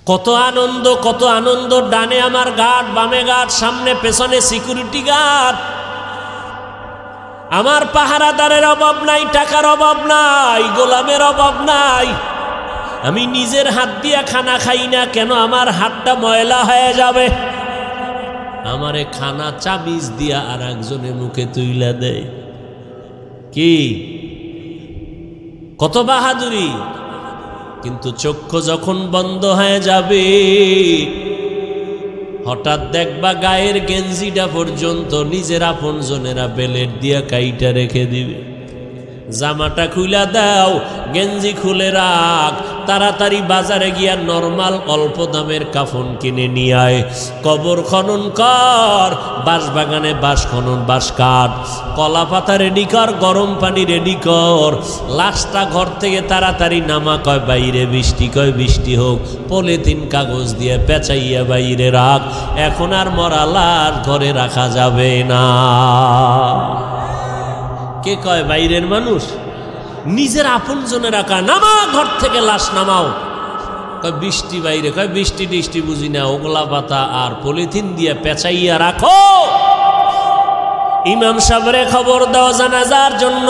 কত আনন্দ। ডানে আমার গার্ড, বামে গার্ড, সামনে পেছনে সিকিউরিটি গার্ড। আমার পাহারাদারের অভাব নাই, টাকার অভাব নাই, গোলামের অভাব নাই। আমি নিজের হাত দিয়া খানা খাই না কেন? আমার হাতটা ময়লা হয়ে যাবে। আমারে খানা চাবিজ দিয়া আর একজনে মুখে তুইলা দেয়। কি কত বাহাদুরি! কিন্তু চক্ষু যখন বন্ধ হয়ে যাবে, হঠাৎ দেখবা গায়ের গেঞ্জিটা পর্যন্ত নিজের আপন জনেরা বেলেট দিয়া কাইটা রেখে দিবে। জামাটা খুলে দাও, গেঞ্জি খুলে রাখ, তাড়াতাড়ি বাজারে গিয়া নরমাল অল্প দামের কাফন কিনে নিয়ে আয়। কবর খনন কর, বাঁশ বাগানে বাঁশ খনন, বাঁশ কাঠ, কলা পাতা রেডি কর, গরম পানি রেডি কর। লাশটা ঘর থেকে তাড়াতাড়ি নামা, কয় বাইরে বৃষ্টি, কয় বৃষ্টি হোক, পলিথিন কাগজ দিয়ে পেঁচাইয়া বাইরে রাখ। এখন আর মরা লাশ ঘরে রাখা যাবে না। কে কয় বাইরের মানুষ? নিজের আপন জনে রাখা। নামা ঘর থেকে, লাশ নামাও। কয় বৃষ্টি বাইরে, কয় বৃষ্টি টিষ্টি বুঝি না, ওগলা পাতা আর পলিথিন দিয়ে পেঁচাইয়া রাখো। ইমাম সাহেবরে খবর দাও জানাজার জন্য।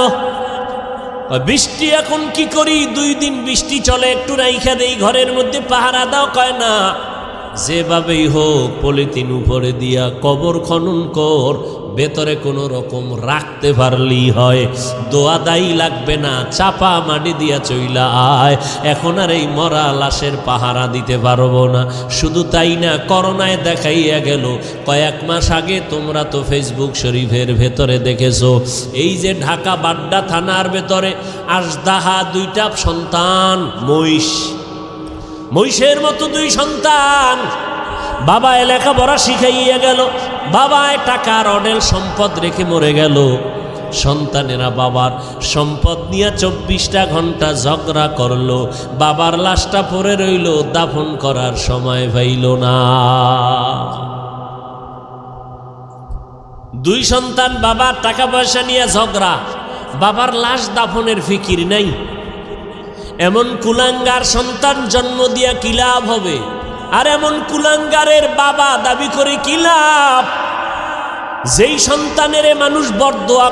বৃষ্টি এখন কি করি? 2 দিন বৃষ্টি চলে, একটু রাইখা দেই ঘরের মধ্যে, পাহারা দাও। কয় না, যেভাবেই হোক পলিথিন উপরে দিয়া কবর খনন কর, ভেতরে কোনো রকম রাখতে পারলেই হয়। দোয়া দায়ী লাগবে না, চাপা মাটি দিয়া চইলা আয়। এখন আর এই মরা লাশের পাহারা দিতে পারবো না। শুধু তাই না, করোনায় দেখাইয়া গেল। কয়েক মাস আগে তোমরা তো ফেসবুক শরীফের ভেতরে দেখেছো, এই যে ঢাকা বাড্ডা থানার ভেতরে আজদাহা 2টা সন্তান, মহিষের মতো 2 সন্তান। বাবায় লেখাপড়া শিখাইয়া গেল, বাবায় টাকার অডেল সম্পদ রেখে মরে গেল। সন্তানেরা বাবার সম্পদ নিয়ে 24টা ঘন্টা ঝগড়া করলো। বাবার লাশটা পড়ে রইল, দাফন করার সময় পাইল না। 2 সন্তান, বাবার টাকা পয়সা নিয়ে ঝগড়া, বাবার লাশ দাফনের ফিকির নাই। এমন কুলাঙ্গার সন্তান জন্ম দিয়া কি লাভ হবে? আর এমন কুলাঙ্গারের বাবা দাবি করে কি লাভ? যেই সন্তানের মানুষ বরদোয়া